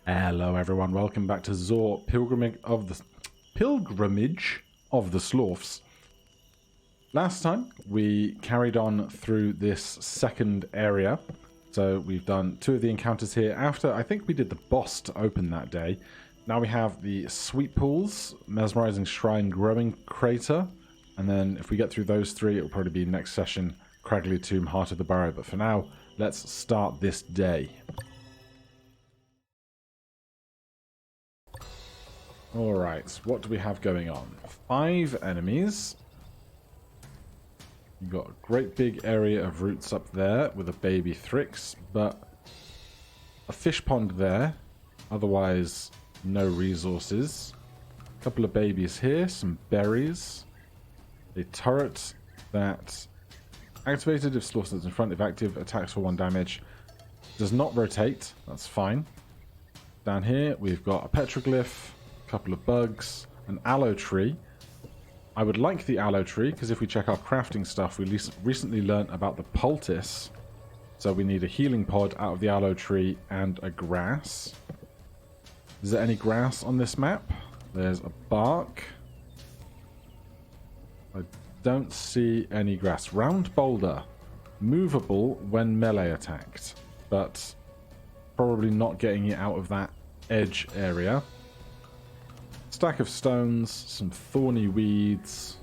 Hello everyone, welcome back to ZOR Pilgrimage of the Slorfs. Last time we carried on through this second area, so we've done 2 of the encounters here after I think we did the boss to open that day. Now we have the Sweet Pools, Mesmerizing Shrine, Growing Crater, and then if we get through those 3 it will probably be next session, Craggly Tomb, Heart of the Barrow, but for now let's start this day. Alright, what do we have going on? 5 enemies. You've got a great big area of roots up there with a baby Thrix, but a fish pond there. Otherwise, no resources. A couple of babies here, some berries. A turret that activated if Slorfs is in front. If active, attacks for 1 damage. Does not rotate, that's fine. Down here, we've got a petroglyph. Couple of bugs, an aloe tree. I would like the aloe tree because if we check our crafting stuff, we recently learnt about the poultice. So we need a healing pod out of the aloe tree and a grass. Is there any grass on this map? There's a bark. I don't see any grass. Round boulder. Movable when melee attacked, but probably not getting it out of that edge area. Stack of stones, some thorny weeds.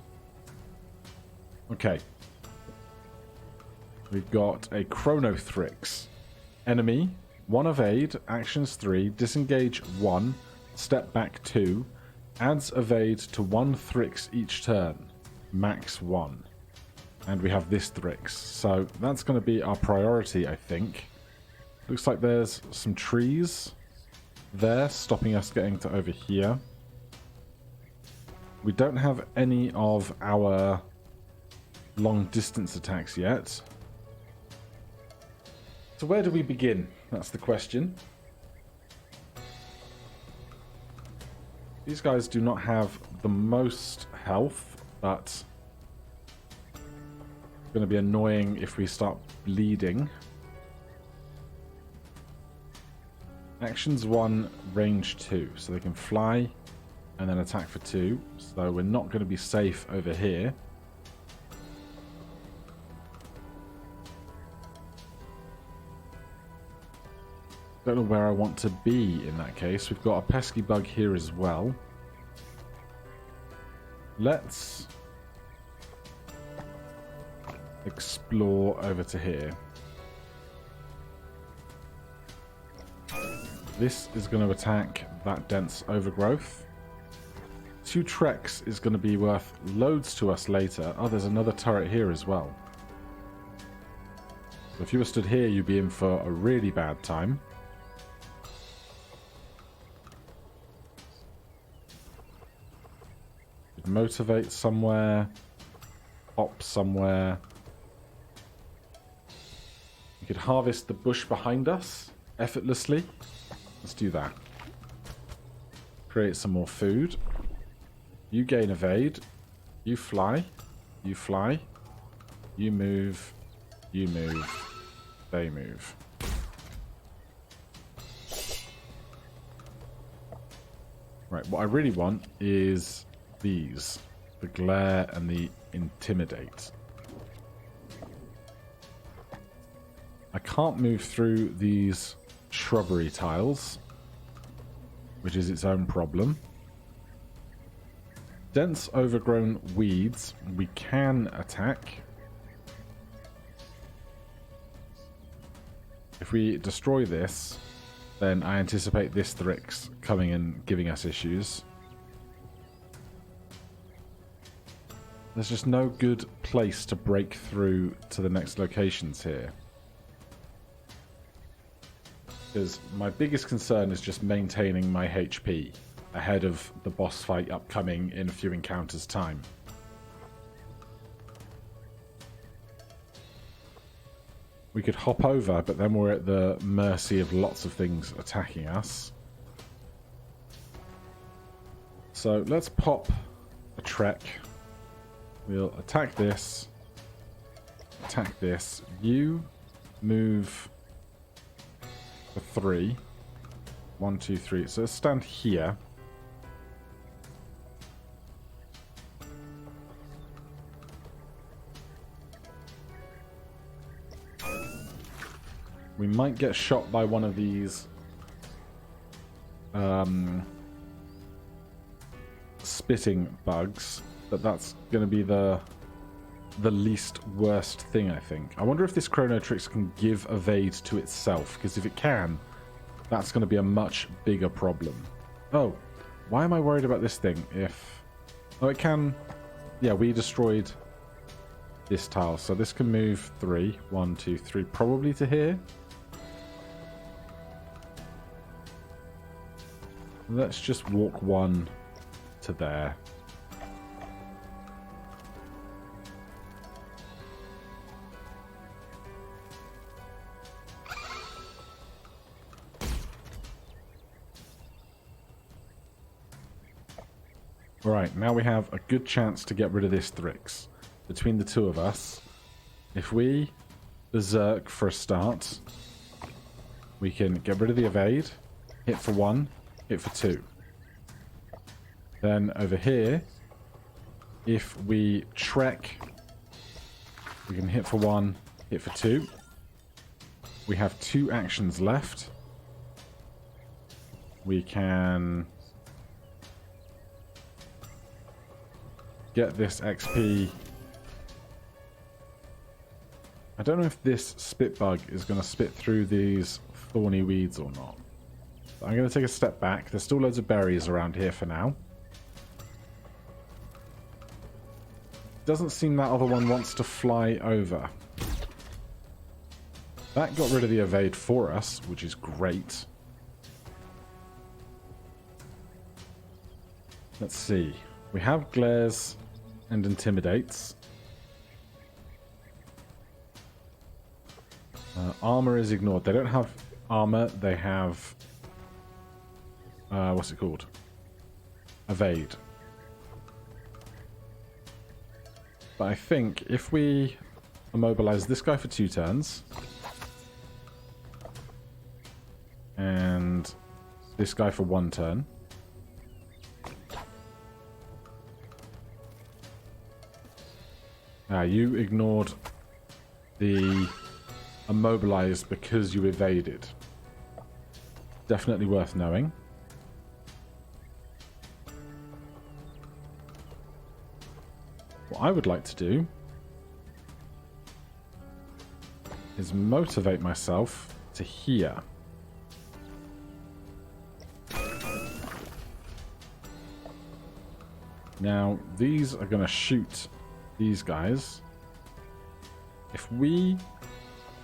Okay. We've got a Chrono Thrix. Enemy, 1 evade, actions 3, disengage 1, step back 2, adds evade to 1 Thrix each turn, max 1. And we have this Thrix. So that's going to be our priority, I think. Looks like there's some trees there stopping us getting to over here. We don't have any of our long distance attacks yet. So where do we begin? That's the question. These guys do not have the most health, but it's going to be annoying if we start bleeding. Actions 1, range 2, so they can fly and then attack for 2, so we're not going to be safe over here. Don't know where I want to be in that case. We've got a pesky bug here as well. Let's explore over to here. This is going to attack that dense overgrowth. 2 treks is going to be worth loads to us later. Oh, there's another turret here as well. So if you were stood here, you'd be in for a really bad time. You'd motivate somewhere. Hop somewhere. You could harvest the bush behind us effortlessly. Let's do that. Create some more food. You gain evade. You fly. You fly. You move. You move. They move. Right, what I really want is these. The glare and the intimidate. I can't move through these shrubbery tiles, which is its own problem. Dense overgrown weeds we can attack. If we destroy this, then I anticipate this Thrix coming and giving us issues. There's just no good place to break through to the next locations here. Because my biggest concern is just maintaining my HP ahead of the boss fight upcoming in a few encounters' time. We could hop over, but then we're at the mercy of lots of things attacking us. So let's pop a trek. We'll attack this. Attack this. You move for 3. 1, 2, 3. So let's stand here. We might get shot by one of these spitting bugs, but that's going to be the least worst thing, I think. I wonder if this Chronotrix can give evade to itself, because if it can, that's going to be a much bigger problem. Oh, why am I worried about this thing? Oh, it can... Yeah, we destroyed this tile, so this can move 3. 1, 2, 3, probably to here. Let's just walk 1 to there. Alright, now we have a good chance to get rid of this Thrix. Between the two of us, if we berserk for a start, we can get rid of the evade, hit for 1, hit for 2. Then over here, if we trek, we can hit for 1, hit for 2. We have 2 actions left. We can get this XP. I don't know if this spit bug is going to spit through these thorny weeds or not. But I'm going to take a step back. There's still loads of berries around here for now. Doesn't seem that other one wants to fly over. That got rid of the evade for us, which is great. Let's see. We have glares and intimidates. Armor is ignored. They don't have armor. They have... what's it called? Evade. But I think if we immobilize this guy for 2 turns... and this guy for 1 turn... you ignored the immobilized because you evaded. Definitely worth knowing. What I would like to do is motivate myself to here. Now, these are going to shoot these guys. If we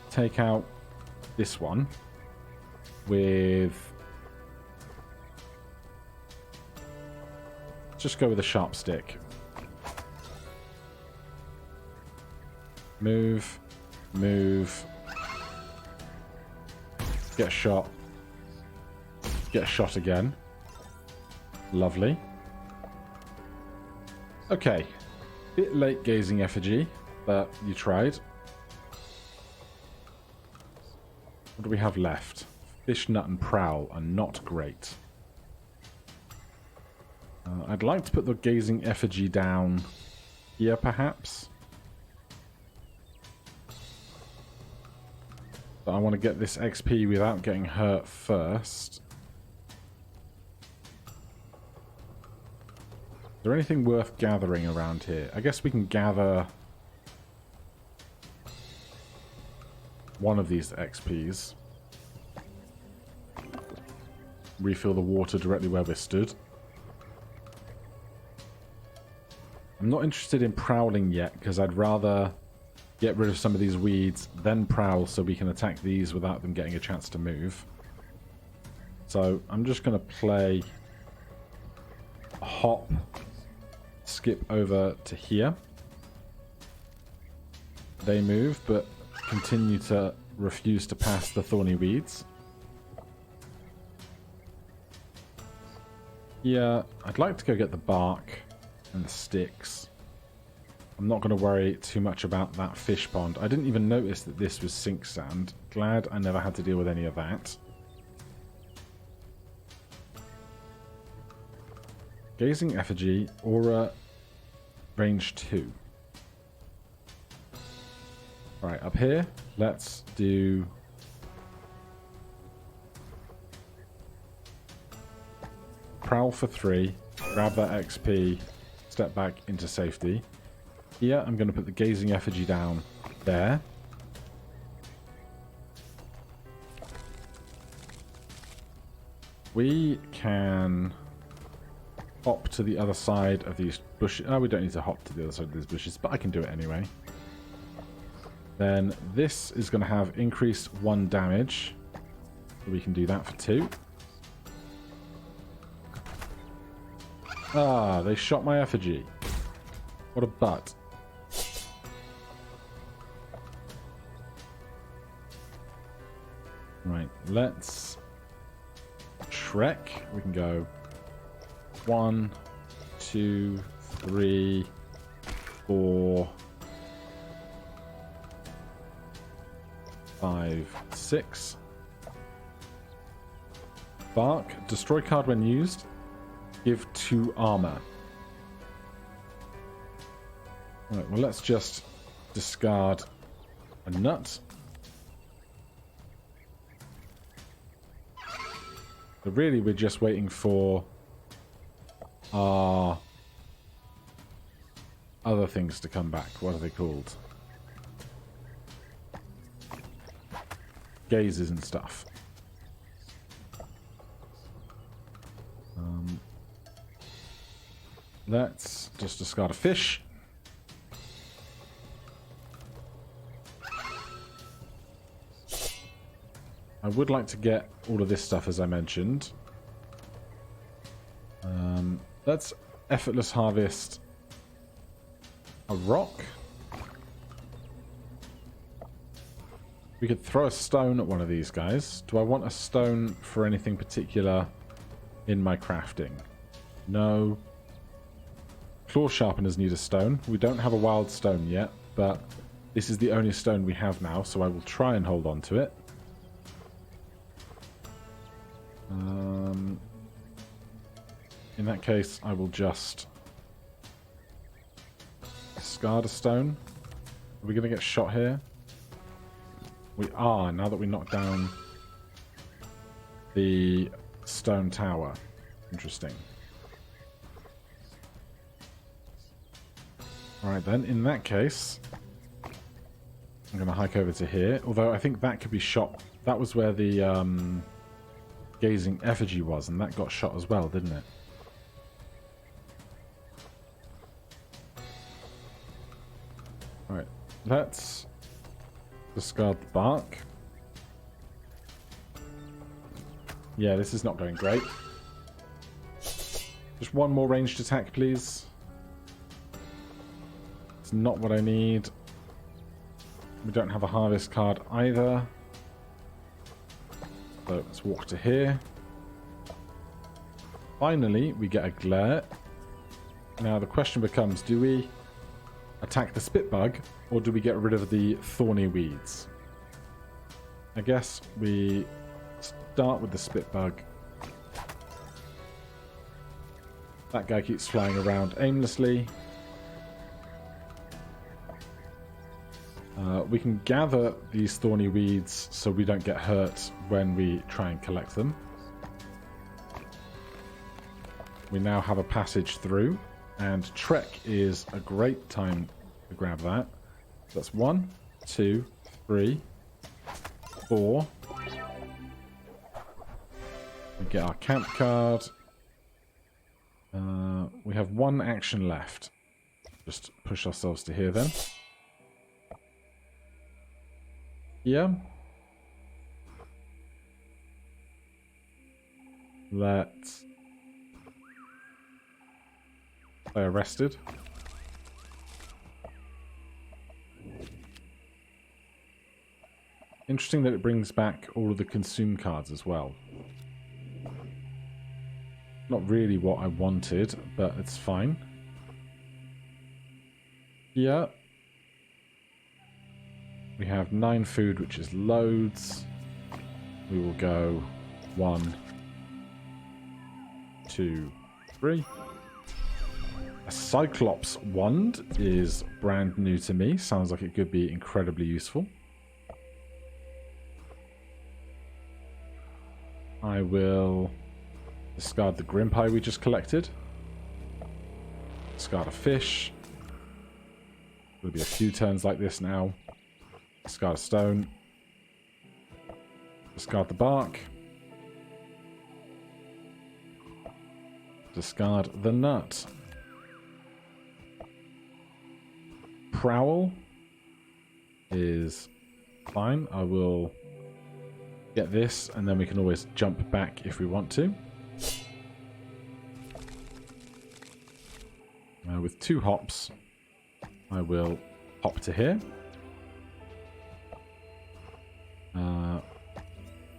take out this one with... just go with a sharp stick. Move. Move. Get shot. Get shot again. Lovely. Okay. Bit late gazing effigy, but you tried. What do we have left? Fish, Nut, and Prowl are not great. I'd like to put the gazing effigy down here, perhaps. But I want to get this XP without getting hurt first. Is there anything worth gathering around here? I guess we can gather one of these XPs. Refill the water directly where we're stood. I'm not interested in prowling yet, because I'd rather get rid of some of these weeds, then prowl so we can attack these without them getting a chance to move. So I'm just going to play a hop, skip over to here. They move, but continue to refuse to pass the thorny weeds. Yeah, I'd like to go get the bark and the sticks. I'm not going to worry too much about that fish pond. I didn't even notice that this was sink sand. Glad I never had to deal with any of that. Gazing Effigy, Aura, range 2. Alright, up here, let's do... Prowl for 3, grab that XP, step back into safety. Here, I'm going to put the Gazing Effigy down there. We can hop to the other side of these bushes. Oh, we don't need to hop to the other side of these bushes, but I can do it anyway. Then this is going to have increased 1 damage. So we can do that for 2. Ah, they shot my effigy. What a butt. Right, let's trek. We can go 1, 2, 3, 4, 5, 6. Bark. Destroy card when used. Give 2 armor. Right, well, let's just discard a nut. So really, we're just waiting for our other things to come back. What are they called? Gazes and stuff. Let's just discard a fish. I would like to get all of this stuff, as I mentioned. Let's effortless harvest a rock. We could throw a stone at one of these guys. Do I want a stone for anything particular in my crafting? No. Claw sharpeners need a stone. We don't have a wild stone yet, but this is the only stone we have now, so I will try and hold on to it. In that case, I will just discard a stone. Are we going to get shot here? We are, now that we knocked down the stone tower. Interesting. Alright then, in that case, I'm going to hike over to here. Although I think that could be shot. That was where the Gazing Effigy was, and that got shot as well, didn't it? Alright, let's discard the bark. Yeah, this is not going great. Just one more ranged attack, please. It's not what I need. We don't have a harvest card either. So let's walk to here. Finally, we get a glare. Now the question becomes, do we attack the spit bug, or do we get rid of the thorny weeds? I guess we start with the spit bug. That guy keeps flying around aimlessly. We can gather these thorny weeds so we don't get hurt when we try and collect them. We now have a passage through, and trek is a great time to grab that. That's 1, 2, 3, 4. We get our camp card. We have 1 action left. Just push ourselves to here then. Yeah. Let's play arrested. Interesting that it brings back all of the consume cards as well. Not really what I wanted, but it's fine. Yeah. We have 9 food, which is loads. We will go 1, 2, 3. A Cyclops wand is brand new to me. Sounds like it could be incredibly useful. I will discard the Grim Pie we just collected. Discard a fish. There'll be a few turns like this now. Discard a stone. Discard the bark. Discard the nut. Prowl is fine. I will get this, and then we can always jump back if we want to. With 2 hops, I will hop to here.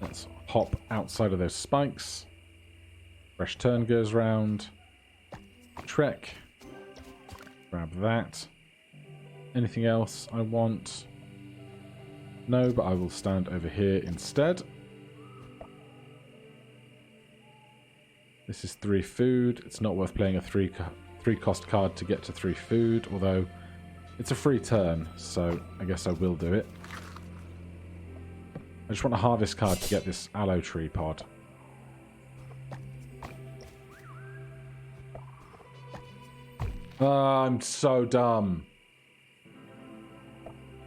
Let's hop outside of those spikes. Fresh turn goes round. Trek. Grab that. Anything else I want? No, but I will stand over here instead. This is 3 food. It's not worth playing a 3 cost card to get to 3 food, although it's a free turn, so I guess I will do it. I just want a harvest card to get this aloe tree pod. I'm so dumb.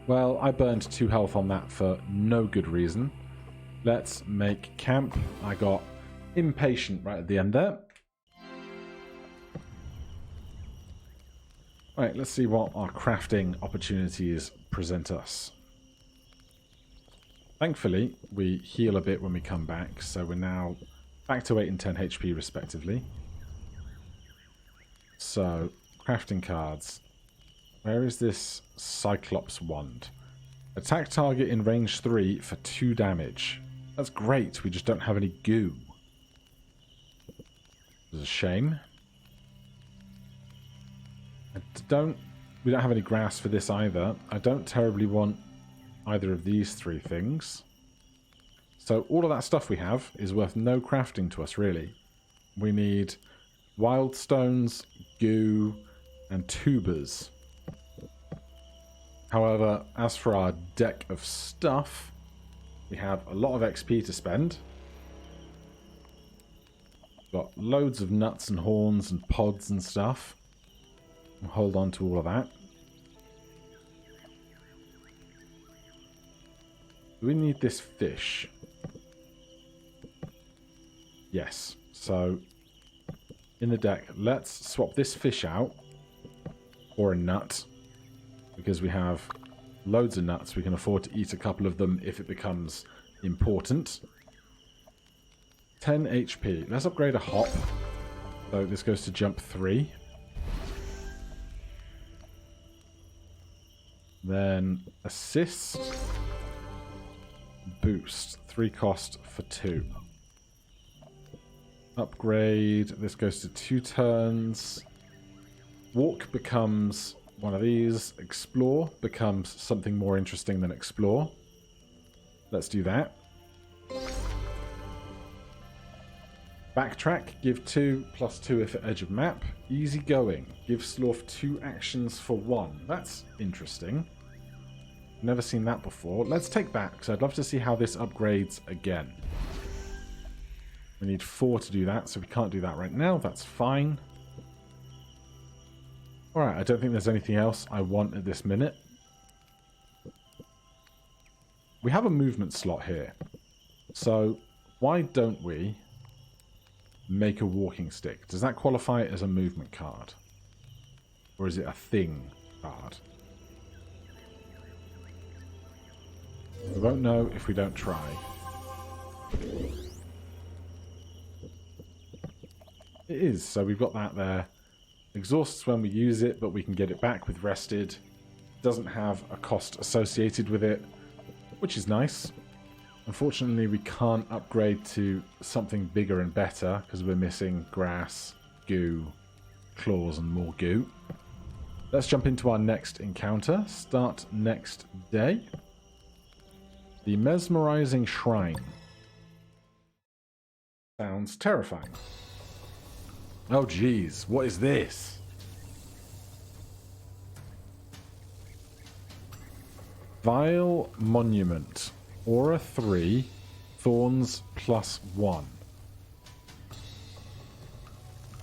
Well, I burned 2 health on that for no good reason. Let's make camp. I got impatient right at the end there. Alright, let's see what our crafting opportunities present us. Thankfully, we heal a bit when we come back, so we're now back to 8 and 10 HP respectively. So, crafting cards. Where is this Cyclops wand? Attack target in range 3 for 2 damage. That's great, we just don't have any goo. It's a shame. We don't have any grass for this either. I don't terribly want either of these 3 things. So all of that stuff we have is worth no crafting to us, really. We need wild stones, goo, and tubers. However, as for our deck of stuff, we have a lot of XP to spend. Got loads of nuts and horns and pods and stuff. We'll hold on to all of that. Do we need this fish? Yes. So, in the deck, let's swap this fish out for a nut. Because we have loads of nuts, we can afford to eat a couple of them if it becomes important. 10 HP. Let's upgrade a hop. So this goes to jump 3. Then assist. Boost. 3 cost for 2. Upgrade. This goes to 2 turns. Walk becomes one of these. Explore becomes something more interesting than explore. Let's do that. Backtrack. Give 2 plus 2 if at edge of map. Easy going. Give Slorf 2 actions for 1. That's interesting. Never seen that before. Let's take that, because I'd love to see how this upgrades again. We need 4 to do that, so we can't do that right now. That's fine. Alright, I don't think there's anything else I want at this minute. We have a movement slot here. So, why don't we make a walking stick? Does that qualify as a movement card? Or is it a thing card? We won't know if we don't try. It is, so we've got that there. Exhausts when we use it, but we can get it back with rested. Doesn't have a cost associated with it, which is nice. Unfortunately, we can't upgrade to something bigger and better because we're missing grass, goo, claws, and more goo. Let's jump into our next encounter. Start next day. The Mesmerizing Shrine. Sounds terrifying. Oh geez, what is this? Vile Monument. Aura 3. Thorns +1.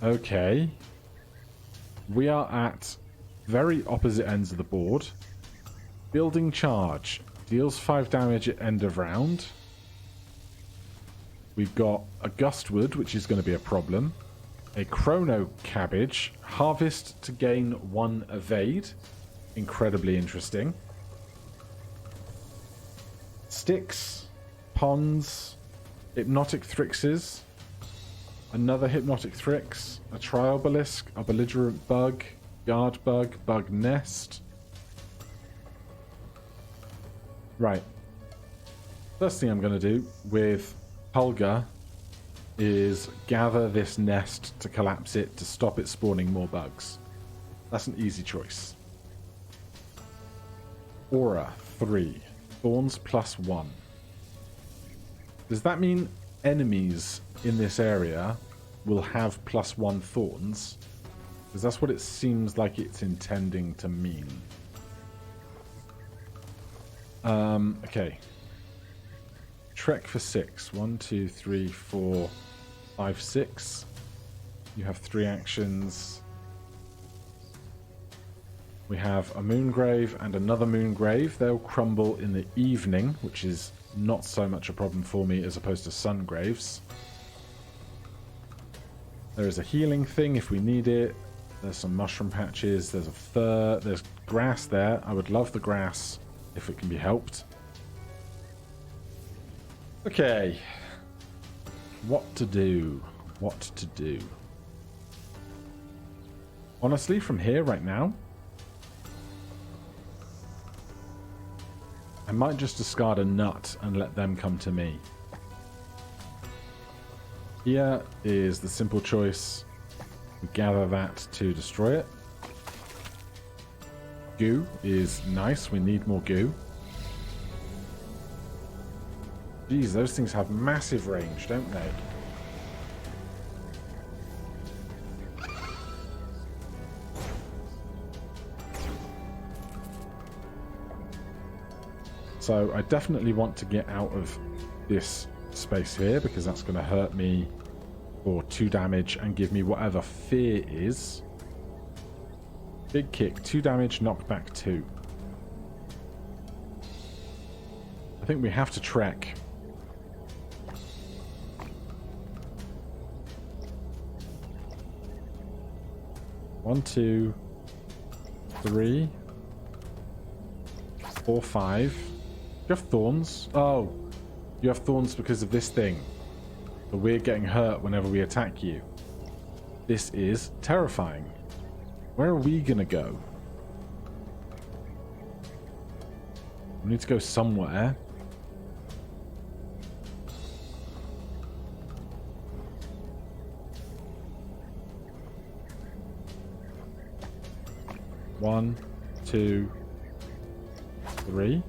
Okay. We are at very opposite ends of the board. Building Charge. Deals 5 damage at end of round. We've got a Gustwood, which is going to be a problem. A Chrono Cabbage. Harvest to gain 1 evade. Incredibly interesting. Sticks. Ponds. Hypnotic Thrixes. Another Hypnotic Thrix. A Triobelisk. A Belligerent Bug. Guard Bug. Bug Nest. Right. First thing I'm going to do with Hulga is gather this nest to collapse it to stop it spawning more bugs. That's an easy choice. Aura 3. Thorns +1. Does that mean enemies in this area will have +1 thorns? Because that's what it seems like it's intending to mean. Okay. Trek for 6. 1, 2, 3, 4, 5, 6. You have 3 actions. We have a Moongrave and another Moongrave. They'll crumble in the evening, which is not so much a problem for me as opposed to Sungraves. There is a healing thing if we need it. There's some mushroom patches. There's a fir. There's grass there. I would love the grass if it can be helped. Okay. What to do? What to do? Honestly, from here right now, I might just discard a nut and let them come to me. Here is the simple choice. We gather that to destroy it. Goo is nice. We need more goo. Geez, those things have massive range, don't they? So I definitely want to get out of this space here because that's going to hurt me for 2 damage and give me whatever fear is. Big kick, 2 damage, knockback 2. I think we have to trek. One, 2, 3, 4, 5. You have thorns? Oh, you have thorns because of this thing. But we're getting hurt whenever we attack you. This is terrifying. Where are we gonna go? We need to go somewhere. One, 2, 3.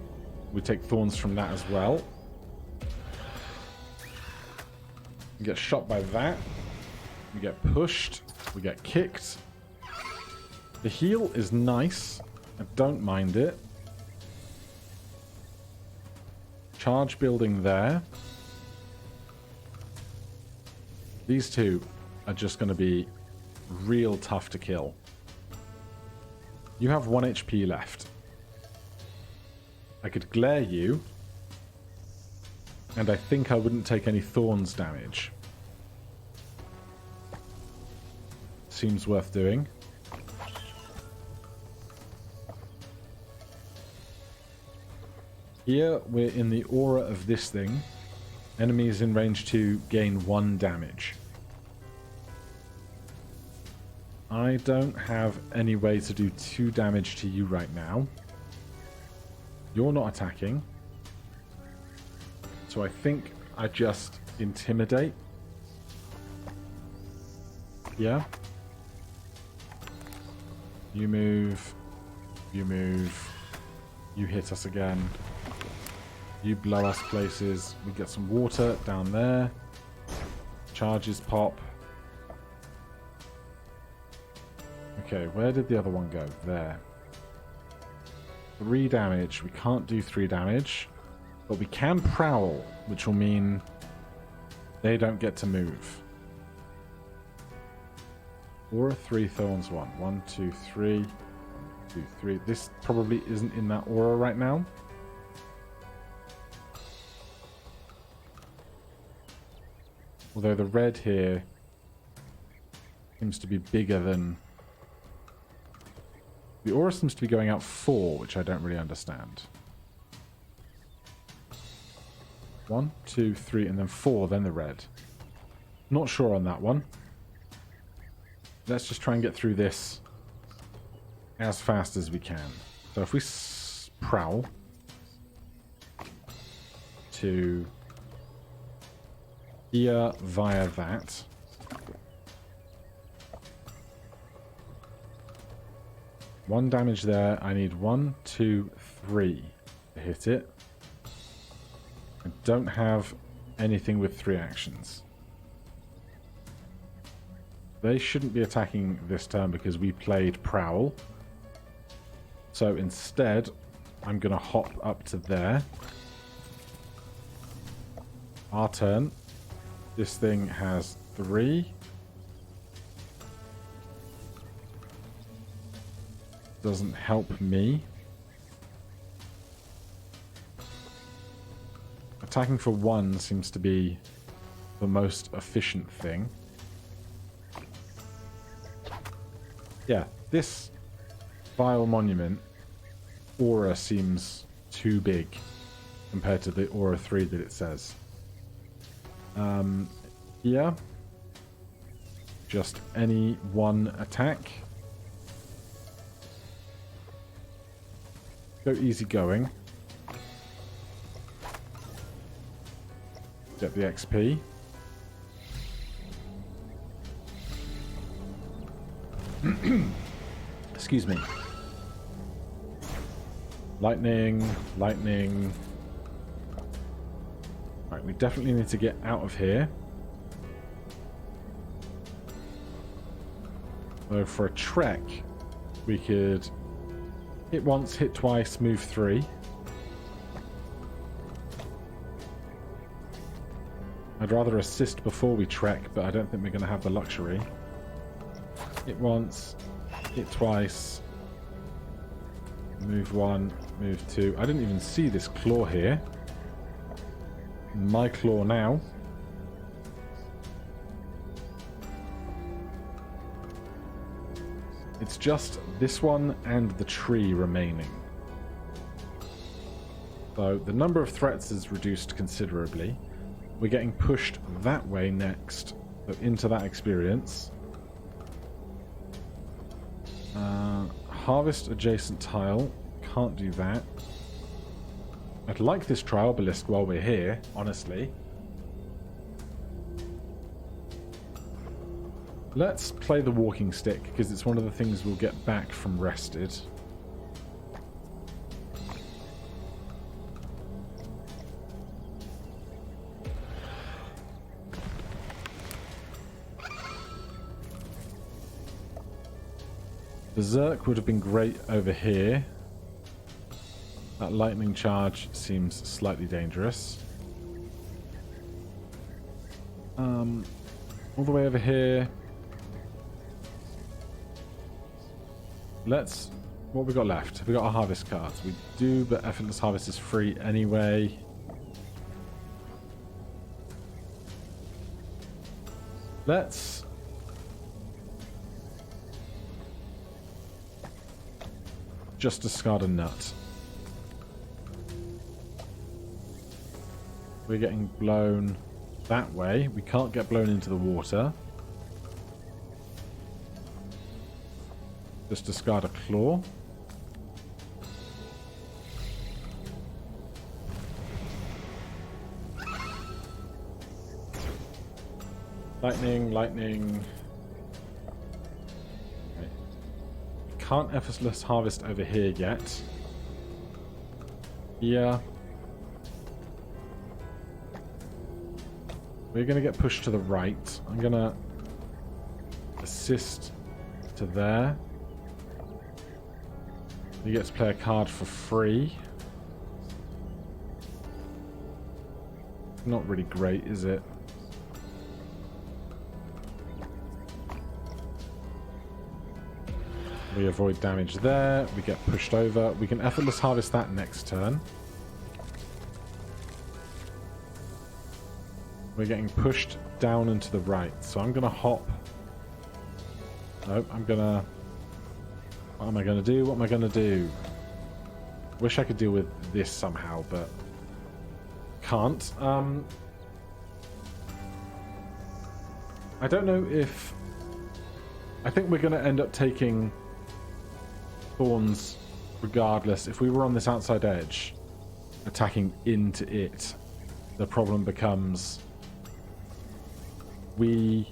We take thorns from that as well. We get shot by that. We get pushed. We get kicked. The heal is nice. I don't mind it. Charge building there. These two are just going to be real tough to kill. You have 1 HP left. I could glare you, and I think I wouldn't take any thorns damage. Seems worth doing. Here we're in the aura of this thing. Enemies in range 2 gain 1 damage. I don't have any way to do 2 damage to you right now. You're not attacking. So I think I just intimidate. Yeah. You move. You move. You hit us again. You blow us places. We get some water down there. Charges pop. Okay, where did the other one go? There. 3 damage. We can't do 3 damage. But we can prowl, which will mean they don't get to move. Aura 3, Thorns 1. 1, 2, 3. 1, 2, 3. This probably isn't in that aura right now. Although the red here seems to be bigger than... The aura seems to be going out 4, which I don't really understand. 1, 2, 3, and then 4, then the red. Not sure on that one. Let's just try and get through this as fast as we can. So if we prowl to here via that. One damage there. I need 1, 2, 3 to hit it. I don't have anything with 3 actions. They shouldn't be attacking this turn because we played Prowl. So instead, I'm going to hop up to there. Our turn. This thing has 3. Doesn't help me. Attacking for 1 seems to be the most efficient thing. Yeah, this Vile Monument aura seems too big compared to the aura 3 that it says. Yeah. Just any one attack. Go easy going. Get the XP. Excuse me. Lightning, lightning. Right, we definitely need to get out of here. So for a trek, we could hit once, hit twice, move 3. I'd rather assist before we trek, but I don't think we're going to have the luxury. Hit once, hit twice, move 1, move 2. I didn't even see this claw here. My claw now. It's just this one and the tree remaining. So the number of threats is reduced considerably. We're getting pushed that way next, so into that experience. Harvest adjacent tile. Can't do that. I'd like this trial obelisk while we're here, honestly. Let's play the walking stick, because it's one of the things we'll get back from rested. Berserk would have been great over here. That lightning charge seems slightly dangerous. All the way over here. Let's... What have we got left? Have we got our harvest cards? We do, but Effortless Harvest is free anyway. Let's... just discard a nut. We're getting blown that way. We can't get blown into the water. Just discard a claw. Lightning, lightning. Okay. Can't effortless harvest over here yet. Yeah. We're going to get pushed to the right. I'm going to assist to there. You get to play a card for free. Not really great, is it? We avoid damage there. We get pushed over. We can effortless harvest that next turn. We're getting pushed down and to the right. So I'm going to hop. Nope, I'm going to... What am I going to do? What am I going to do? Wish I could deal with this somehow, but can't. I don't know if... I think we're going to end up taking Thorns regardless. If we were on this outside edge, attacking into it, the problem becomes we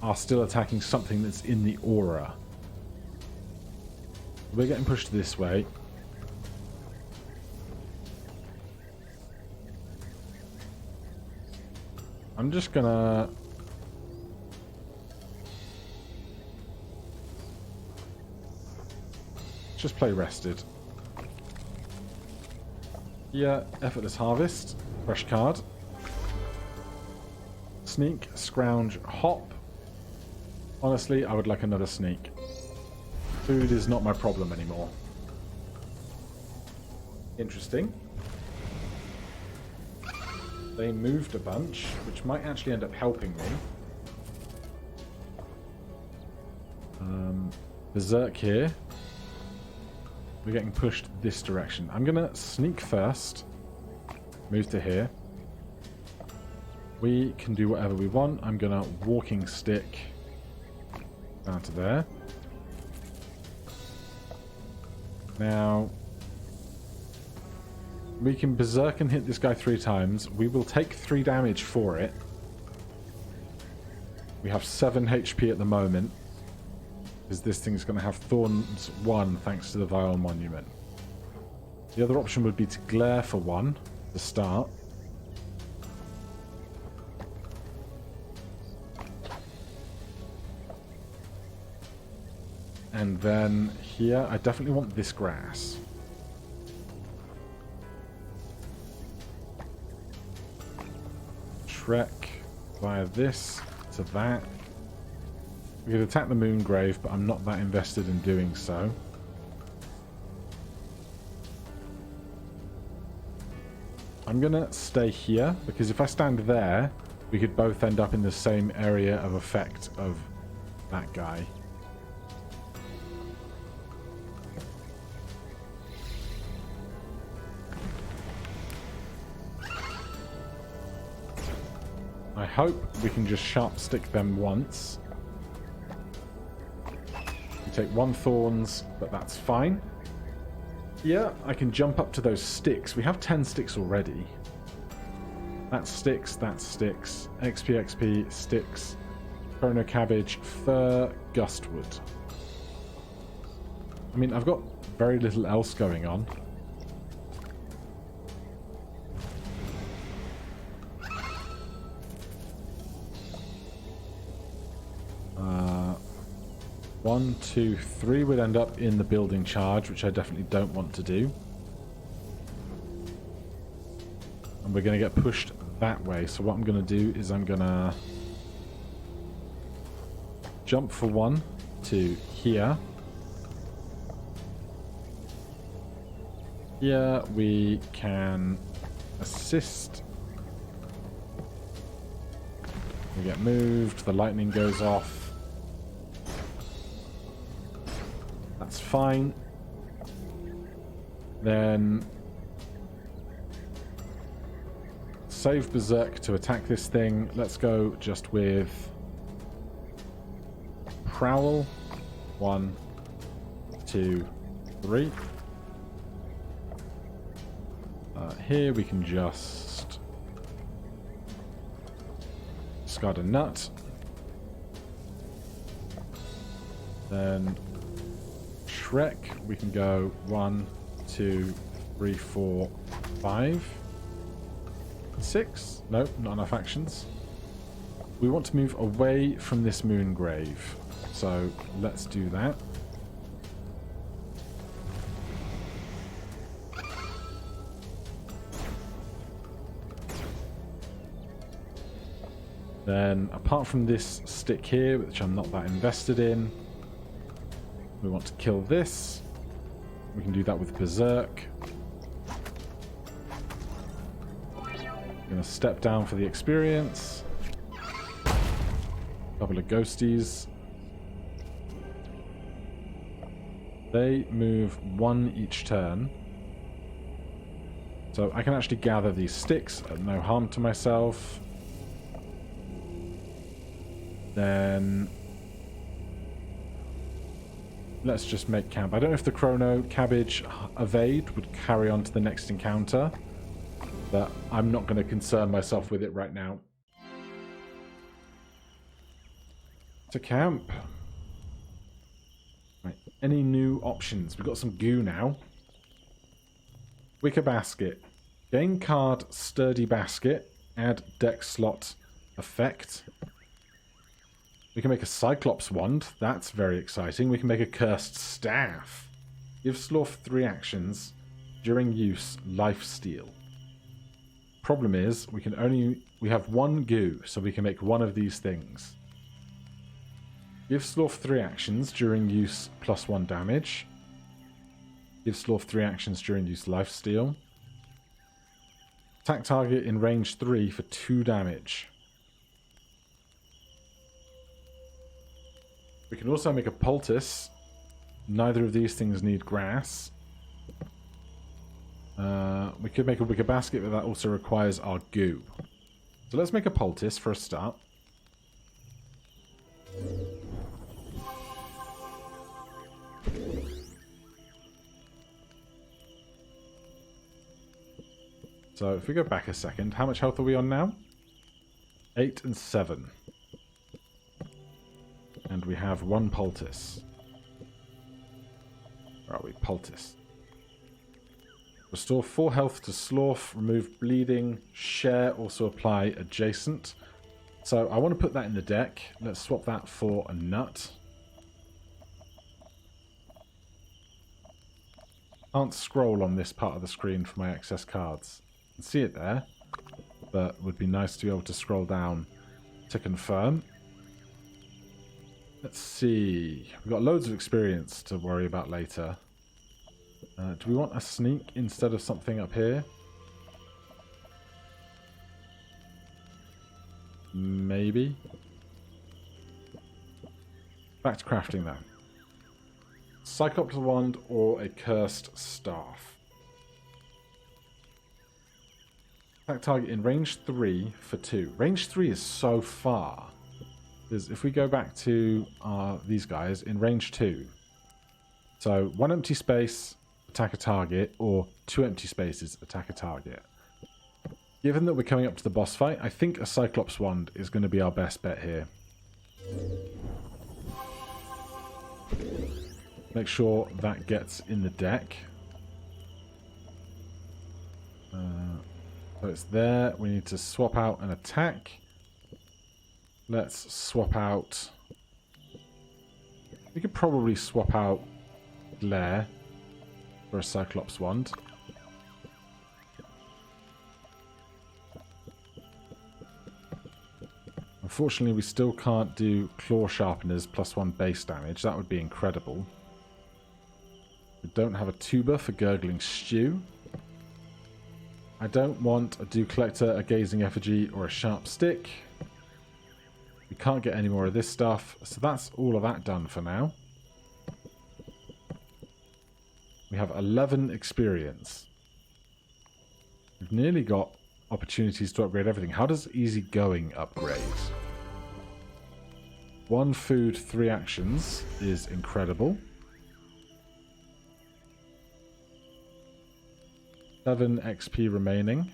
are still attacking something that's in the aura. We're getting pushed this way. I'm just gonna... just play rested. Yeah, effortless harvest. Fresh card. Sneak, scrounge, hop. Honestly, I would like another sneak. Food is not my problem anymore. Interesting. They moved a bunch, which might actually end up helping me. Berserk here. We're getting pushed this direction. I'm going to sneak first. Move to here. We can do whatever we want. I'm going to walking stick down to there. Now, we can berserk and hit this guy 3 times. We will take 3 damage for it. We have 7 HP at the moment, because this thing's going to have Thorns 1 thanks to the Vile Monument. The other option would be to glare for 1 to start. And then here, I definitely want this grass. Trek via this to that. We could attack the Moongrave, but I'm not that invested in doing so. I'm gonna stay here, because if I stand there, we could both end up in the same area of effect of that guy. I hope we can just sharp stick them once. We take 1 Thorns, but that's fine. Yeah, I can jump up to those sticks. We have 10 sticks already. That sticks, that sticks. XP, XP, sticks. Chrono Cabbage, Fur, Gustwood. I mean, I've got very little else going on. One, 2, 3 would end up in the building charge, which I definitely don't want to do. And we're going to get pushed that way. So what I'm going to do is I'm going to jump for 1 to here. Here we can assist. We get moved. The lightning goes off. That's fine. Then save Berserk to attack this thing. Let's go just with Prowl. 1, 2, 3. Here we can just discard a nut. Then Shrek, we can go 1, 2, 3, 4, 5, 6. Nope, not enough actions. We want to move away from this Moongrave, so let's do that. Then, apart from this stick here, which I'm not that invested in, we want to kill this. We can do that with Berserk. I'm going to step down for the experience. Couple of ghosties. They move one each turn. So I can actually gather these sticks at no harm to myself. Then let's just make camp. I don't know if the Chrono Cabbage Evade would carry on to the next encounter, but I'm not going to concern myself with it right now. To camp. Right. Any new options? We've got some goo now. Wicker Basket. Gain card Sturdy Basket. Add deck slot effect. We can make a Cyclops Wand. That's very exciting. We can make a Cursed Staff. Give Slorf 3 actions. During use, Lifesteal. Problem is, we have one goo, so we can make one of these things. Give Slorf 3 actions during use +1 damage. Give Slorf 3 actions during use Lifesteal. Attack target in range 3 for 2 damage. We can also make a poultice. Neither of these things need grass. We could make a wicker basket, but that also requires our goo. So let's make a poultice for a start. So if we go back a second, how much health are we on now? 8 and 7. And we have 1 poultice. Where are we? Poultice. Restore 4 health to Slorf, remove bleeding, share, also apply adjacent. So I want to put that in the deck. Let's swap that for a nut. Can't scroll on this part of the screen for my excess cards. I can see it there, but it would be nice to be able to scroll down to confirm. Let's see. We've got loads of experience to worry about later. Do we want a sneak instead of something up here? Maybe. Back to crafting then. Cyclops Wand or a Cursed Staff. Attack target in range 3 for 2. Range 3 is so far. Because if we go back to these guys, in range 2. So 1 empty space, attack a target, or 2 empty spaces, attack a target. Given that we're coming up to the boss fight, I think a Cyclops Wand is going to be our best bet here. Make sure that gets in the deck. So it's there. We need to swap out an attack. Let's swap out... We could probably swap out Glare for a Cyclops Wand. Unfortunately, we still can't do Claw Sharpeners +1 base damage. That would be incredible. We don't have a tuber for Gurgling Stew. I don't want a Dew Collector, a Gazing Effigy, or a Sharp Stick. We can't get any more of this stuff, so that's all of that done for now. We have 11 experience. We've nearly got opportunities to upgrade everything. How does easygoing upgrade? 1 food, 3 actions is incredible. 7 XP remaining.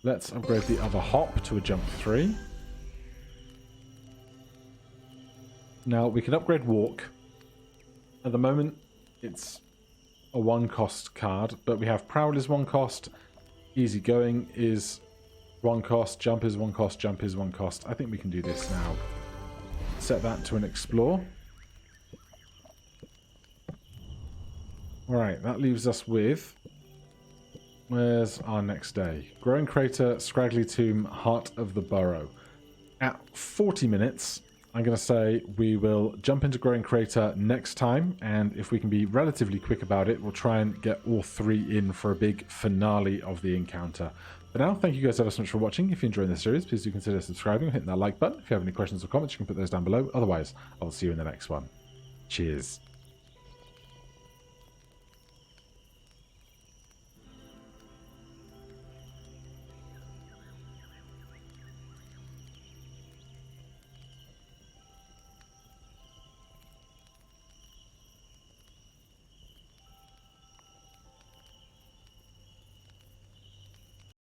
Let's upgrade the other hop to a jump 3. Now we can upgrade walk. At the moment it's a 1 cost card, but we have prowl is 1 cost, easygoing is 1 cost, jump is 1 cost, jump is 1 cost. I think we can do this now. Set that to an explore. Alright, that leaves us with Where's our next day? Growing Crater, Scraggly Tomb, Heart of the Burrow. At 40 minutes, I'm going to say we will jump into Growing Crater next time, and if we can be relatively quick about it, we'll try and get all 3 in for a big finale of the encounter. But now, thank you guys ever so much for watching. If you're enjoying this series, please do consider subscribing and hitting that like button. If you have any questions or comments, you can put those down below. Otherwise, I'll see you in the next one. Cheers.